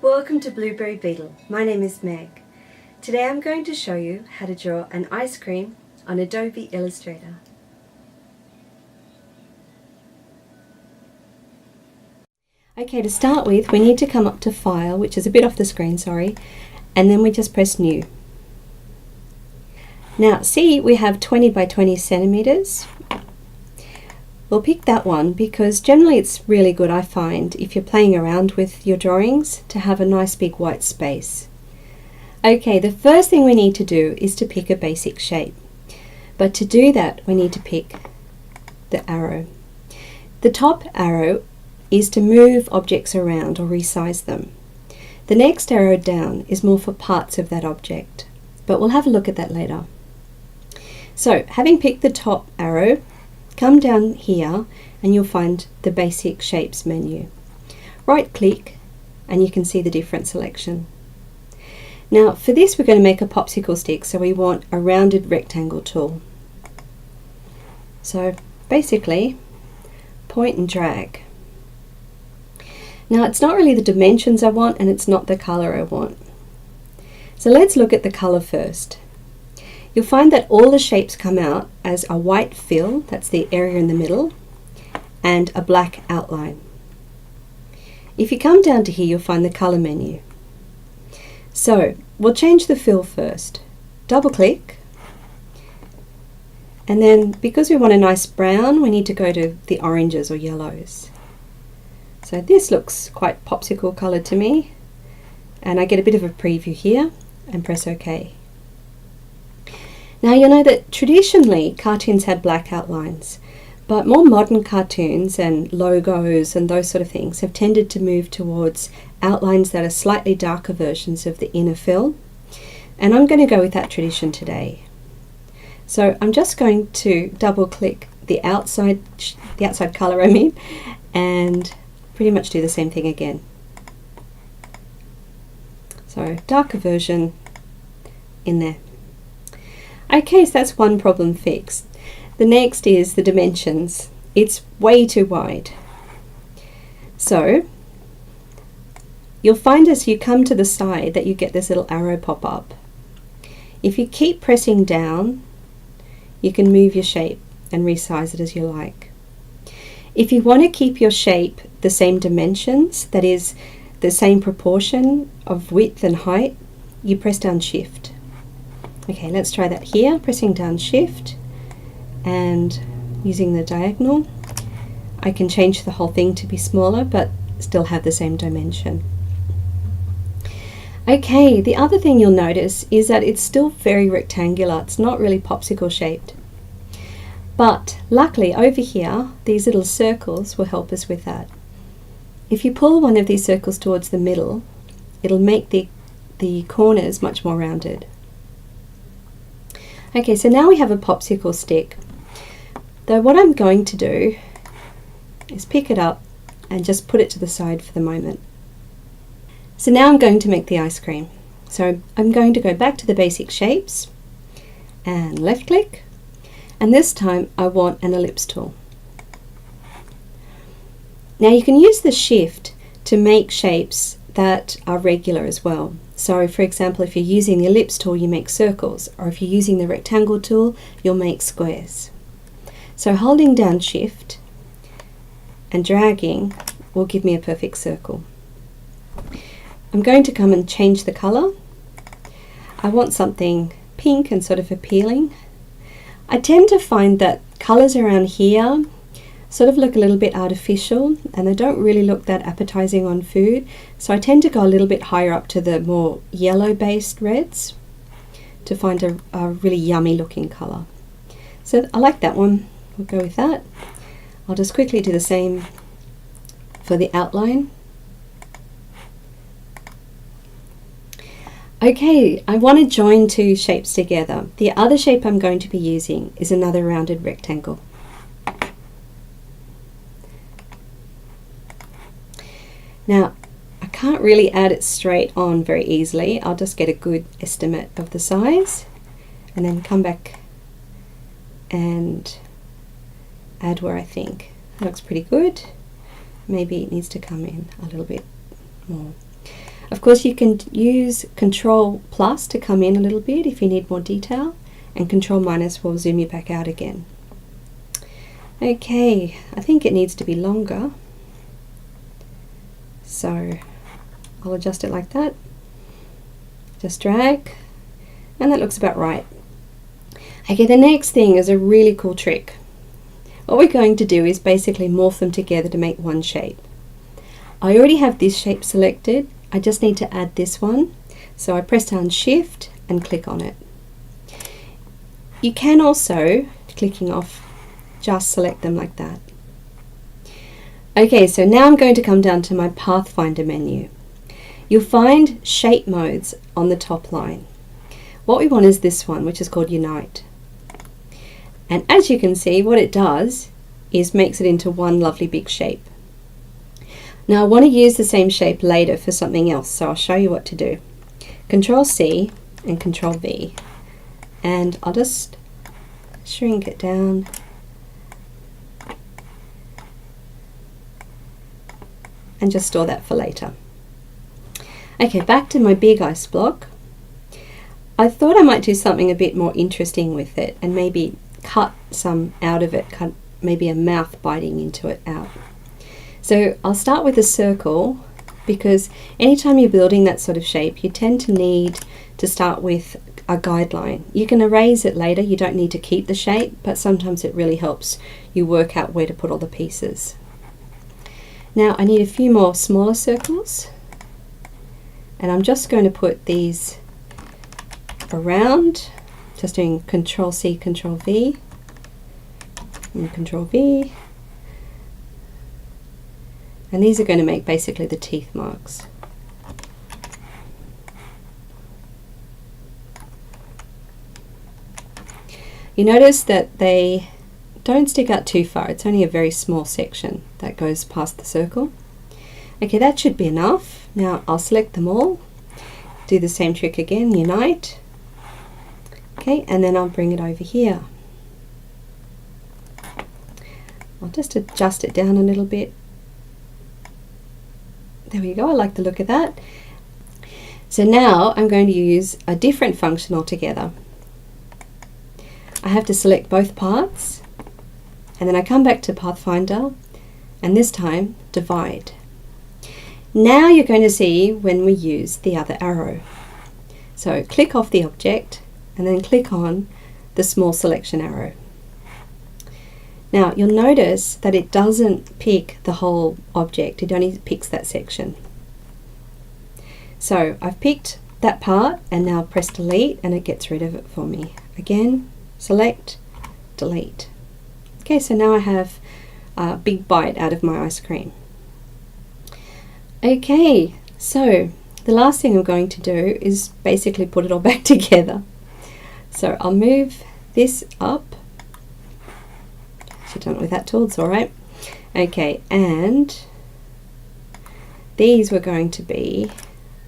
Welcome to Blueberry Beetle. My name is Meg. Today I'm going to show you how to draw an ice cream on Adobe Illustrator. Okay, to start with we need to come up to File, which is a bit off the screen, sorry, and then we just press New. Now see, we have 20 by 20 centimeters. We'll pick that one because generally it's really good, I find, if you're playing around with your drawings, to have a nice big white space. Okay, the first thing we need to do is to pick a basic shape. But to do that we need to pick the arrow. The top arrow is to move objects around or resize them. The next arrow down is more for parts of that object, but we'll have a look at that later. So, having picked the top arrow, come down here and you'll find the Basic Shapes menu. Right click and you can see the different selection. Now for this we're going to make a popsicle stick, so we want a rounded rectangle tool. So basically point and drag. Now it's not really the dimensions I want and it's not the colour I want. So let's look at the colour first. You'll find that all the shapes come out as a white fill, that's the area in the middle, and a black outline. If you come down to here you'll find the colour menu. So we'll change the fill first. Double click, and then because we want a nice brown we need to go to the oranges or yellows. So this looks quite popsicle coloured to me, and I get a bit of a preview here and press OK. Now you'll know that traditionally cartoons had black outlines, but more modern cartoons and logos and those sort of things have tended to move towards outlines that are slightly darker versions of the inner fill, and I'm going to go with that tradition today. So I'm just going to double click the outside colour and pretty much do the same thing again. So darker version in there. Okay, so that's one problem fixed. The next is the dimensions. It's way too wide. So you'll find as you come to the side that you get this little arrow pop up. If you keep pressing down, you can move your shape and resize it as you like. If you want to keep your shape the same dimensions, that is the same proportion of width and height, you press down Shift. Okay, let's try that here, pressing down Shift and using the diagonal. I can change the whole thing to be smaller but still have the same dimension. Okay, the other thing you'll notice is that it's still very rectangular. It's not really popsicle shaped. But luckily over here, these little circles will help us with that. If you pull one of these circles towards the middle, it'll make the corners much more rounded. Okay, so now we have a popsicle stick. Though what I'm going to do is pick it up and just put it to the side for the moment. So now I'm going to make the ice cream. So I'm going to go back to the Basic Shapes and left click, and this time I want an ellipse tool. Now you can use the Shift to make shapes that are regular as well. So for example, if you're using the ellipse tool you make circles, or if you're using the rectangle tool you'll make squares. So holding down Shift and dragging will give me a perfect circle. I'm going to come and change the colour. I want something pink and sort of appealing. I tend to find that colours around here sort of look a little bit artificial and they don't really look that appetizing on food, so I tend to go a little bit higher up to the more yellow based reds to find a really yummy looking colour. So I like that one, we'll go with that. I'll just quickly do the same for the outline. Okay, I want to join two shapes together. The other shape I'm going to be using is another rounded rectangle. Now, I can't really add it straight on very easily. I'll just get a good estimate of the size and then come back and add where I think. That looks pretty good. Maybe it needs to come in a little bit more. Of course, you can use Control plus to come in a little bit if you need more detail, and Control minus will zoom you back out again. Okay, I think it needs to be longer, so I'll adjust it like that. Just drag, and that looks about right. Okay, the next thing is a really cool trick. What we're going to do is basically morph them together to make one shape. I already have this shape selected, I just need to add this one. So I press down Shift and click on it. You can also, clicking off, just select them like that. Okay, so now I'm going to come down to my Pathfinder menu. You'll find shape modes on the top line. What we want is this one, which is called Unite. And as you can see, what it does is makes it into one lovely big shape. Now I want to use the same shape later for something else, so I'll show you what to do. Control C and Control V, and I'll just shrink it down. And just store that for later. Okay, back to my big ice block. I thought I might do something a bit more interesting with it and maybe cut some out of it, cut maybe a mouth biting into it out. So I'll start with a circle, because anytime you're building that sort of shape, you tend to need to start with a guideline. You can erase it later, you don't need to keep the shape, but sometimes it really helps you work out where to put all the pieces. Now I need a few more smaller circles, and I'm just going to put these around, just doing Control C, Control V, and Control V. And these are going to make basically the teeth marks. You notice that they don't stick out too far, it's only a very small section that goes past the circle. Okay, that should be enough. Now I'll select them all, do the same trick again, Unite. Okay, and then I'll bring it over here. I'll just adjust it down a little bit. There we go, I like the look of that. So now I'm going to use a different function altogether. I have to select both parts, and then I come back to Pathfinder, and this time divide. Now you're going to see when we use the other arrow. So click off the object and then click on the small selection arrow. Now you'll notice that it doesn't pick the whole object, it only picks that section. So I've picked that part and now press delete and it gets rid of it for me. Again, select, delete. Okay, so now I have a big bite out of my ice cream. Okay, so the last thing I'm going to do is basically put it all back together. So I'll move this up. Should have done it with that tool, it's alright. Okay, and these were going to be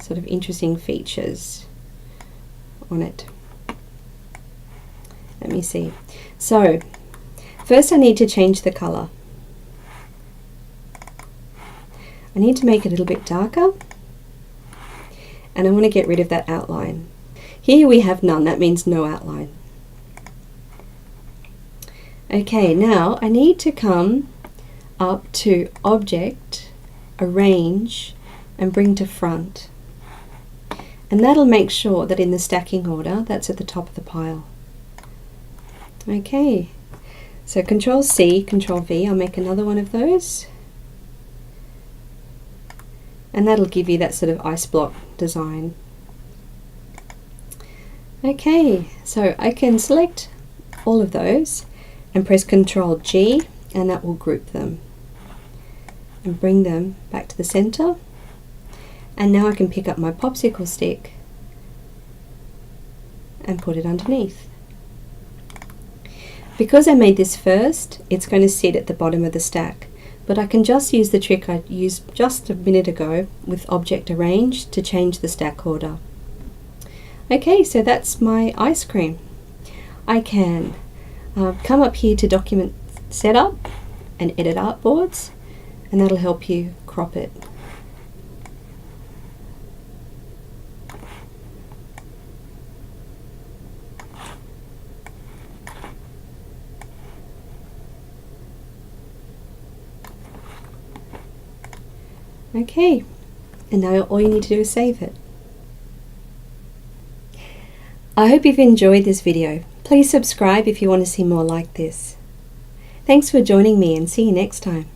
sort of interesting features on it. Let me see. So first I need to change the colour. I need to make it a little bit darker, and I want to get rid of that outline. Here we have none, that means no outline. Okay, now I need to come up to Object, Arrange, and bring to front. And that'll make sure that in the stacking order, that's at the top of the pile. Okay, so Control C, Control V, I'll make another one of those. And that'll give you that sort of ice block design. Okay, so I can select all of those and press Control G, and that will group them and bring them back to the center. And now I can pick up my popsicle stick and put it underneath. Because I made this first, it's going to sit at the bottom of the stack, but I can just use the trick I used just a minute ago with Object Arrange to change the stack order. Okay, so that's my ice cream. I can come up here to Document Setup and Edit Artboards, and that'll help you crop it. Okay, and now all you need to do is save it. I hope you've enjoyed this video. Please subscribe if you want to see more like this. Thanks for joining me and see you next time.